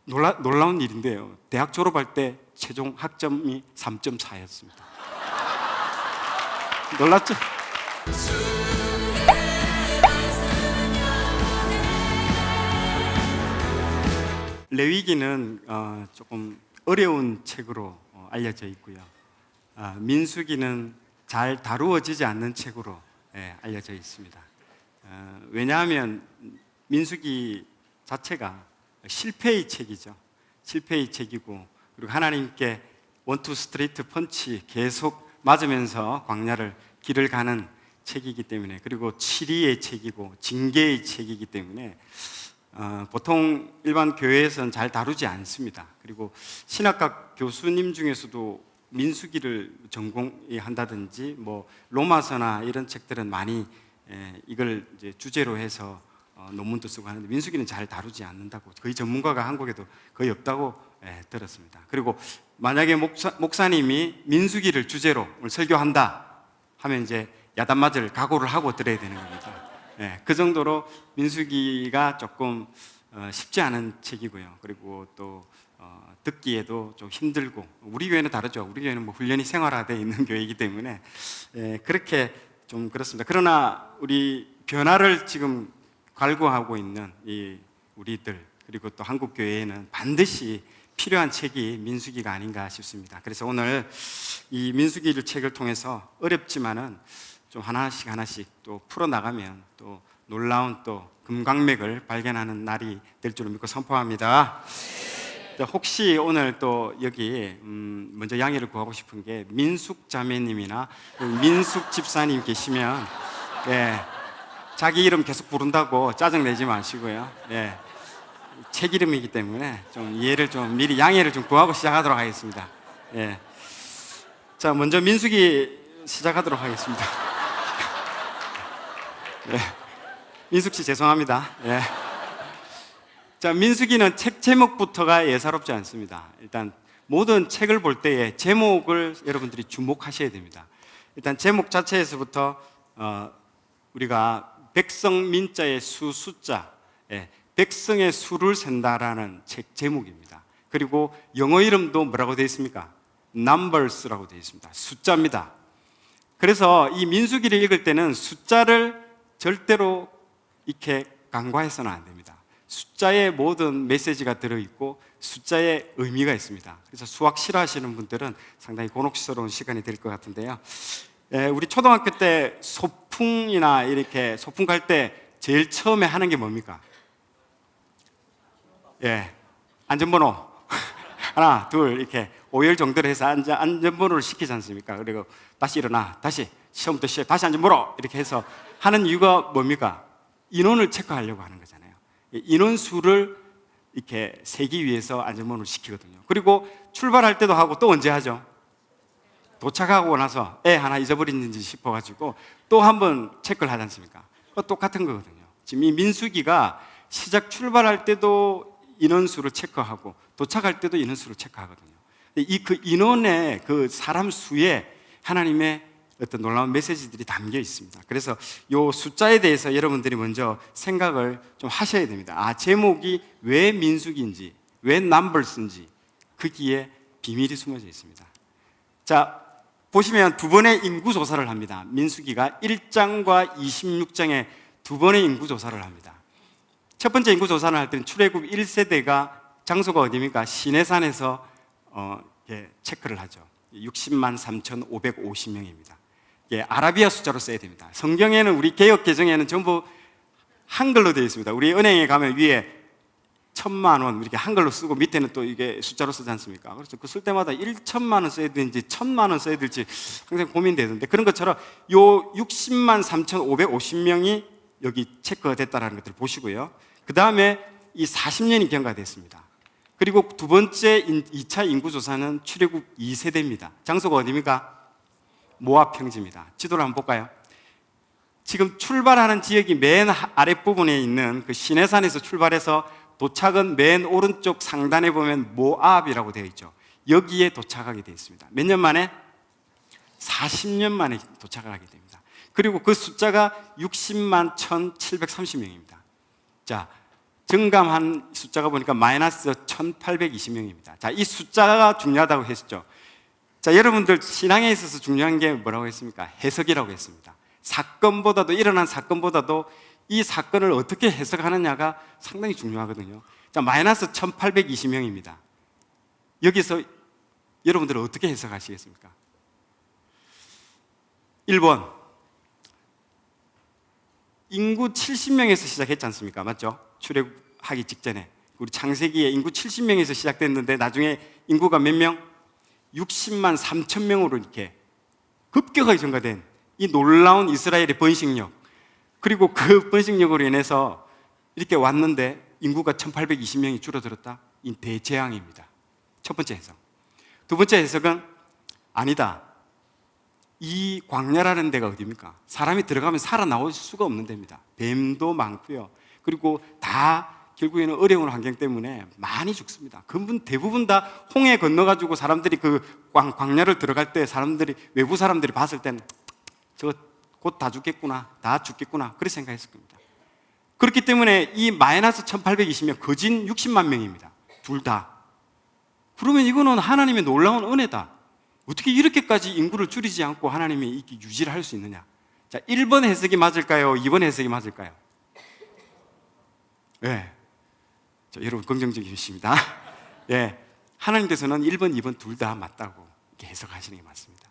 놀라운 일인데요. 대학 졸업할 때 최종 학점이 3.4였습니다. 놀랐죠? 레위기는 조금 어려운 책으로 알려져 있고요. 민수기는 잘 다루어지지 않는 책으로 알려져 있습니다. 왜냐하면 민수기 자체가 실패의 책이죠. 실패의 책이고, 그리고 하나님께 원투 스트레이트 펀치 계속 맞으면서 광야를 길을 가는 책이기 때문에, 그리고 치리의 책이고 징계의 책이기 때문에 보통 일반 교회에서는 잘 다루지 않습니다. 그리고 신학과 교수님 중에서도 민수기를 전공한다든지 뭐 로마서나 이런 책들은 많이 이걸 이제 주제로 해서 논문도 쓰고 하는데, 민수기는 잘 다루지 않는다고, 거의 전문가가 한국에도 거의 없다고 들었습니다. 그리고 만약에 목사님이 민수기를 주제로 오늘 설교한다 하면 이제 야단 맞을 각오를 하고 들어야 되는 겁니다. 그 정도로 민수기가 조금 쉽지 않은 책이고요. 그리고 또 듣기에도 좀 힘들고, 우리 교회는 다르죠. 우리 교회는 뭐 훈련이 생활화되어 있는 교회이기 때문에 그렇게 좀 그렇습니다. 그러나 우리 변화를 지금 갈구하고 있는 이 우리들, 그리고 또 한국 교회에는 반드시 필요한 책이 민수기가 아닌가 싶습니다. 그래서 오늘 이 민수기를 책을 통해서 어렵지만은 좀 하나씩 또 풀어나가면 또 놀라운 또 금강맥을 발견하는 날이 될 줄을 믿고 선포합니다. 혹시 오늘 또 여기 먼저 양해를 구하고 싶은 게, 민숙 자매님이나 민숙 집사님 계시면 자기 이름 계속 부른다고 짜증내지 마시고요. 책 이름이기 때문에 좀 이해를 좀 미리 양해를 좀 구하고 시작하도록 하겠습니다. 자, 먼저 민숙이 시작하도록 하겠습니다. 민숙 씨 죄송합니다. 자, 민수기는 책 제목부터가 예사롭지 않습니다. 일단 모든 책을 볼 때에 제목을 여러분들이 주목하셔야 됩니다. 일단 제목 자체에서부터 우리가 백성 민자의 숫자, 백성의 수를 센다라는 책 제목입니다. 그리고 영어 이름도 뭐라고 되어 있습니까? Numbers라고 되어 있습니다. 숫자입니다. 그래서 이 민수기를 읽을 때는 숫자를 절대로 이렇게 간과해서는 안 됩니다. 숫자에 모든 메시지가 들어있고 숫자에 의미가 있습니다. 그래서 수학 싫어하시는 분들은 상당히 곤혹스러운 시간이 될 것 같은데요. 우리 초등학교 때 소풍이나 이렇게 소풍 갈 때 제일 처음에 하는 게 뭡니까? 안전번호 하나, 둘 이렇게 5열 정도를 해서 안전번호를 시키지 않습니까? 그리고 다시 일어나, 다시 시험부터 시작, 다시 안전번호 이렇게 해서 하는 이유가 뭡니까? 인원을 체크하려고 하는 거잖아요. 인원수를 이렇게 세기 위해서 안전번호를 시키거든요. 그리고 출발할 때도 하고, 또 언제 하죠? 도착하고 나서 애 하나 잊어버렸는지 싶어가지고 또 한 번 체크를 하지 않습니까? 똑같은 거거든요. 지금 이 민수기가 시작 출발할 때도 인원수를 체크하고 도착할 때도 인원수를 체크하거든요. 그 인원의 그 사람 수에 하나님의 어떤 놀라운 메시지들이 담겨 있습니다. 그래서 이 숫자에 대해서 여러분들이 먼저 생각을 좀 하셔야 됩니다. 제목이 왜 민수기인지, 왜 Numbers인지 거기에 비밀이 숨어져 있습니다. 자, 보시면 두 번의 인구조사를 합니다. 민수기가 1장과 26장에 두 번의 인구조사를 합니다. 첫 번째 인구조사를 할 때는 출애굽 1세대가 장소가 어디입니까? 시내산에서 체크를 하죠. 60만 3,550명입니다. 아라비아 숫자로 써야 됩니다. 성경에는, 우리 개역 개정에는 전부 한글로 되어 있습니다. 우리 은행에 가면 위에 1,000만 원 이렇게 한글로 쓰고 밑에는 또 이게 숫자로 쓰지 않습니까? 그래서 그 쓸 때마다 1,000만 원 써야 되는지 1,000만 원 써야 될지 항상 고민되는데, 그런 것처럼 요 60만 3,550명이 여기 체크가 됐다는 것들을 보시고요. 그 다음에 이 40년이 경과됐습니다. 그리고 두 번째 2차 인구조사는 출애굽 2세대입니다. 장소가 어디입니까? 모압 평지입니다. 지도를 한번 볼까요? 지금 출발하는 지역이 맨 아랫부분에 있는 그 시내산에서 출발해서 도착은 맨 오른쪽 상단에 보면 모압이라고 되어 있죠. 여기에 도착하게 되어 있습니다. 몇 년 만에? 40년 만에 도착을 하게 됩니다. 그리고 그 숫자가 60만 1,730명입니다. 자, 정감한 숫자가 보니까 마이너스 1820명입니다. 자, 이 숫자가 중요하다고 했죠. 자, 여러분들 신앙에 있어서 중요한 게 뭐라고 했습니까? 해석이라고 했습니다. 사건보다도, 일어난 사건보다도 이 사건을 어떻게 해석하느냐가 상당히 중요하거든요. 자, 마이너스 1820명입니다. 여기서 여러분들은 어떻게 해석하시겠습니까? 1번, 인구 70명에서 시작했지 않습니까? 맞죠? 출애굽하기 직전에 우리 창세기에 인구 70명에서 시작됐는데 나중에 인구가 몇 명? 60만 3천 명으로 이렇게 급격하게 증가된 이 놀라운 이스라엘의 번식력, 그리고 그 번식력으로 인해서 이렇게 왔는데 인구가 1820명이 줄어들었다? 이 대재앙입니다. 첫 번째 해석. 두 번째 해석은 아니다, 이 광야라는 데가 어디입니까? 사람이 들어가면 살아나올 수가 없는 데입니다. 뱀도 많고요, 그리고 다 결국에는 어려운 환경 때문에 많이 죽습니다. 대부분 다 홍해 건너가지고 사람들이 그 광야를 들어갈 때 외부 사람들이 봤을 때는 저거 곧 다 죽겠구나, 다 죽겠구나, 그렇게 생각했을 겁니다. 그렇기 때문에 이 마이너스 1820명, 거진 60만 명입니다. 둘 다. 그러면 이거는 하나님의 놀라운 은혜다. 어떻게 이렇게까지 인구를 줄이지 않고 하나님이 이렇게 유지를 할 수 있느냐? 자, 1번 해석이 맞을까요? 2번 해석이 맞을까요? 네. 자, 여러분 긍정적이십니다. 네. 하나님께서는 1번, 2번 둘 다 맞다고 이렇게 해석하시는 게 맞습니다.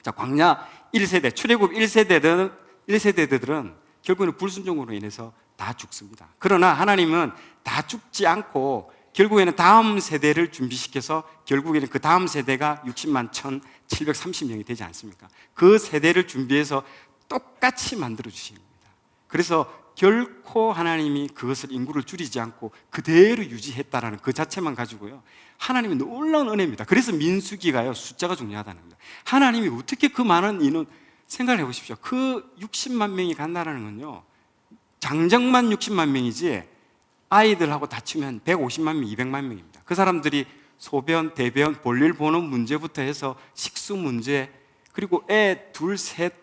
자, 광야 1세대, 출애굽 1세대들은 결국에는 불순종으로 인해서 다 죽습니다. 그러나 하나님은 다 죽지 않고 결국에는 다음 세대를 준비시켜서 결국에는 그 다음 세대가 60만 1730명이 되지 않습니까? 그 세대를 준비해서 똑같이 만들어 주신 겁니다. 그래서 결코 하나님이 그것을 인구를 줄이지 않고 그대로 유지했다라는 그 자체만 가지고요, 하나님의 놀라운 은혜입니다. 그래서 민수기가요, 숫자가 중요하다는 겁니다. 하나님이 어떻게 그 많은 인원, 생각을 해보십시오. 그 60만 명이 간다는 건요, 장정만 60만 명이지 아이들하고 다치면 150만 명, 200만 명입니다. 그 사람들이 소변, 대변, 볼일 보는 문제부터 해서 식수 문제, 그리고 애 둘, 셋,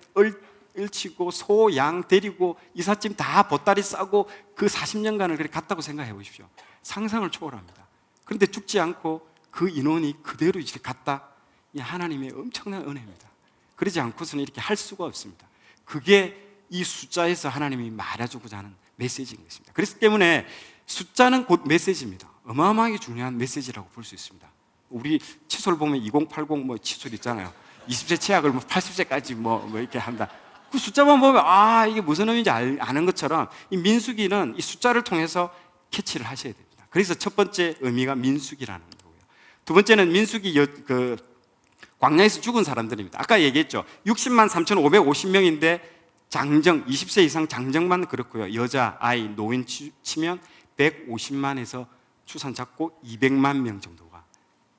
을치고 소, 양 데리고 이삿짐 다 보따리 싸고 그 40년간을 그렇게 갔다고 생각해 보십시오. 상상을 초월합니다. 그런데 죽지 않고 그 인원이 그대로 이렇게 갔다? 이 하나님의 엄청난 은혜입니다. 그러지 않고서는 이렇게 할 수가 없습니다. 그게 이 숫자에서 하나님이 말해주고자 하는 메시지인 것입니다. 그렇기 때문에 숫자는 곧 메시지입니다. 어마어마하게 중요한 메시지라고 볼 수 있습니다. 우리 칫솔 보면 2080 뭐 칫솔 있잖아요. 20세 치약을 뭐 80세까지 뭐 이렇게 한다. 그 숫자만 보면 이게 무슨 의미인지 아는 것처럼 이 민수기는 이 숫자를 통해서 캐치를 하셔야 됩니다. 그래서 첫 번째 의미가 민수기라는 거고요. 두 번째는 민수기 광야에서 죽은 사람들입니다. 아까 얘기했죠. 60만 3,550명인데 장정, 20세 이상 장정만 그렇고요. 여자, 아이, 노인 치면 150만에서 추산 잡고 200만 명 정도가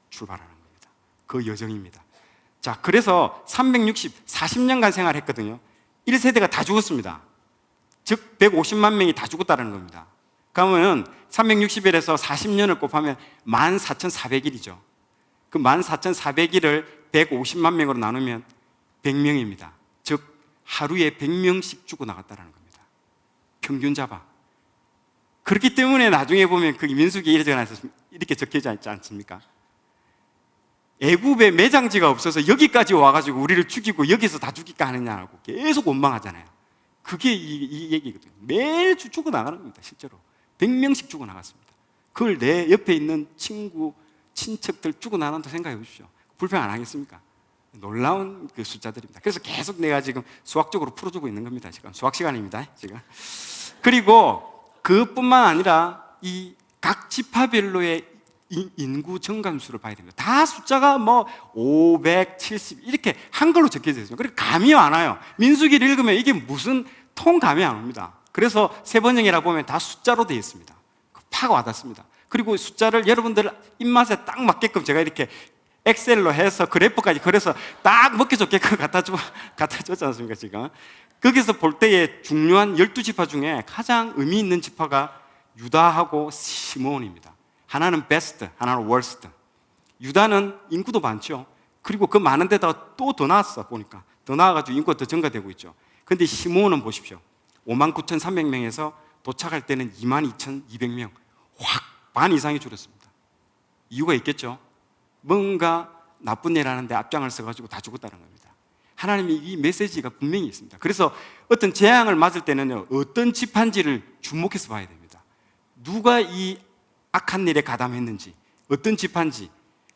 출발하는 겁니다. 그 여정입니다. 자, 그래서 40년간 생활했거든요. 1세대가 다 죽었습니다. 즉 150만 명이 다 죽었다는 겁니다. 그러면 360일에서 40년을 곱하면 14,400일이죠. 그 14,400일을 150만 명으로 나누면 100명입니다. 즉 하루에 100명씩 죽어 나갔다는 겁니다. 평균 잡아. 그렇기 때문에 나중에 보면 그 민수기에 이렇게 적혀져 있지 않습니까? 애굽에 매장지가 없어서 여기까지 와가지고 우리를 죽이고 여기서 다 죽일까 하느냐고 계속 원망하잖아요. 그게 이 얘기거든요. 매일 죽어 나가는 겁니다. 실제로 100명씩 죽어 나갔습니다. 그걸 내 옆에 있는 친구, 친척들 죽어 나간다고 생각해 보십시오. 불평 안 하겠습니까? 놀라운 그 숫자들입니다. 그래서 계속 내가 지금 수학적으로 풀어주고 있는 겁니다. 지금 수학 시간입니다. 지금. 그리고 그뿐만 아니라 이 각 지파별로의 인구 정감수를 봐야 됩니다. 다 숫자가 뭐 570 이렇게 한글로 적혀져 있어요. 그러니까 감이 안 와요. 민수기를 읽으면 이게 무슨 통감이 안 옵니다. 그래서 세번역이라 보면 다 숫자로 되어 있습니다. 파가 와닿습니다. 그리고 숫자를 여러분들 입맛에 딱 맞게끔 제가 이렇게 엑셀로 해서 그래프까지 그래서 딱 먹기 좋게끔 갖다 줬지 않습니까, 지금? 거기서 볼 때의 중요한 12지파 중에 가장 의미 있는 지파가 유다하고 시므온입니다. 하나는 베스트, 하나는 월스트. 유다는 인구도 많죠. 그리고 그 많은 데다가 또 더 나왔어, 보니까. 더 나와가지고 인구가 더 증가되고 있죠. 근데 시므온은 보십시오. 59,300명에서 도착할 때는 22,200명, 확 반 이상이 줄었습니다. 이유가 있겠죠. 뭔가 나쁜 일 하는데 앞장을 서가지고 다 죽었다는 겁니다. 하나님이 이 메시지가 분명히 있습니다. 그래서 어떤 재앙을 맞을 때는요, 어떤 집한지를 주목해서 봐야 됩니다. 누가 이 악한 일에 가담했는지, 어떤 집한지,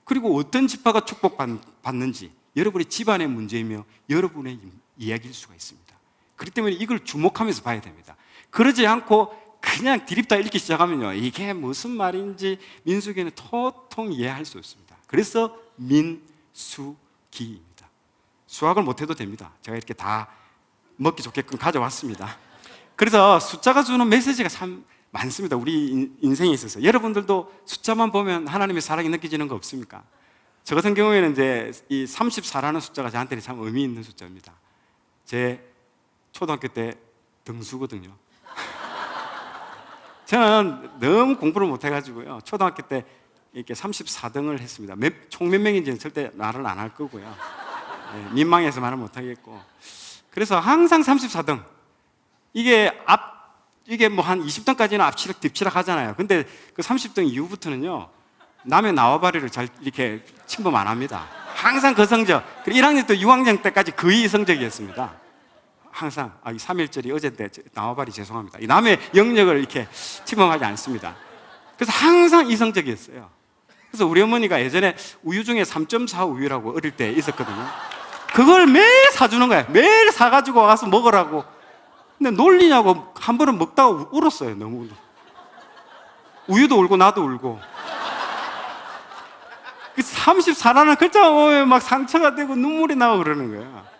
그리고 어떤 지파가 축복받는지 여러분의 집안의 문제이며 여러분의 이야기일 수가 있습니다. 그렇기 때문에 이걸 주목하면서 봐야 됩니다. 그러지 않고 그냥 드립다 읽기 시작하면요, 이게 무슨 말인지 민수기는 도통 이해할 수 없습니다. 그래서 민수기입니다. 수학을 못해도 됩니다. 제가 이렇게 다 먹기 좋게끔 가져왔습니다. 그래서 숫자가 주는 메시지가 참 많습니다. 우리 인생에 있어서. 여러분들도 숫자만 보면 하나님의 사랑이 느껴지는 거 없습니까? 저 같은 경우에는 이제 이 34라는 숫자가 저한테는 참 의미 있는 숫자입니다. 제 초등학교 때 등수거든요. 저는 너무 공부를 못해가지고요, 초등학교 때 이렇게 34등을 했습니다. 총 몇 명인지는 절대 말을 안 할 거고요. 네, 민망해서 말을 못하겠고. 그래서 항상 34등. 이게 뭐 한 20등까지는 앞치락 뒷치락 하잖아요. 근데 그 30등 이후부터는요, 남의 나와바리를 잘 이렇게 침범 안 합니다. 항상 그 성적. 1학년 때 6학년 때까지 거의 이 성적이었습니다. 항상. 이 3.1절이 어제인데 나와바리 죄송합니다. 이 남의 영역을 이렇게 침범하지 않습니다. 그래서 항상 이 성적이었어요. 그래서 우리 어머니가 예전에 우유 중에 3.4 우유라고 어릴 때 있었거든요. 그걸 매일 사주는 거예요. 매일 사가지고 와서 먹으라고. 근데 놀리냐고 한 번은 먹다가 울었어요. 너무. 우유도 울고 나도 울고. 그 34라는 글자만 보면 막 상처가 되고 눈물이 나고 그러는 거야.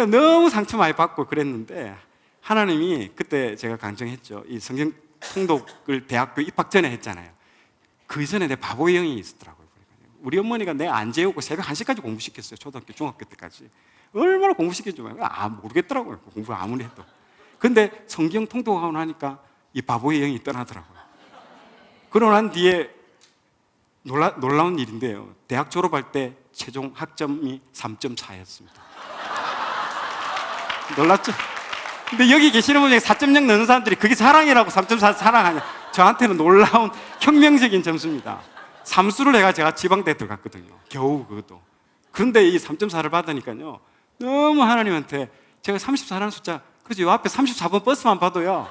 너무 상처 많이 받고 그랬는데, 하나님이 그때 제가 강정했죠. 이 성경 통독을 대학교 입학 전에 했잖아요. 그 이전에 내 바보의 영이 있었더라고요. 우리 어머니가 내 안 재우고 새벽 1시까지 공부시켰어요. 초등학교, 중학교 때까지. 얼마나 공부시켰는지 모르겠더라고요. 공부를 아무리 해도. 근데 성경 통독하고 나니까 이 바보의 영이 떠나더라고요. 그러고 난 뒤에 놀라운 일인데요, 대학 졸업할 때 최종 학점이 3.4였습니다. 놀랐죠? 근데 여기 계시는 분 중에 4.0 넣는 사람들이 그게 자랑이라고 3.4 자랑하냐. 저한테는 놀라운 혁명적인 점수입니다. 삼수를 해가 제가 지방대에 들어갔거든요. 겨우 그것도. 그런데 이 3.4를 받으니까요, 너무 하나님한테, 제가 34라는 숫자, 그래서 요 앞에 34번 버스만 봐도요,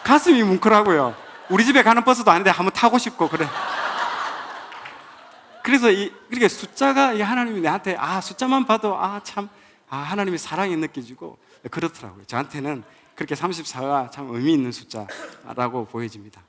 가슴이 뭉클하고요. 우리 집에 가는 버스도 아닌데 한번 타고 싶고 그래. 그래서 그렇게 숫자가 하나님이 내한테 숫자만 봐도 참 하나님의 사랑이 느껴지고 그렇더라고요. 저한테는 그렇게 34가 참 의미 있는 숫자라고 보여집니다.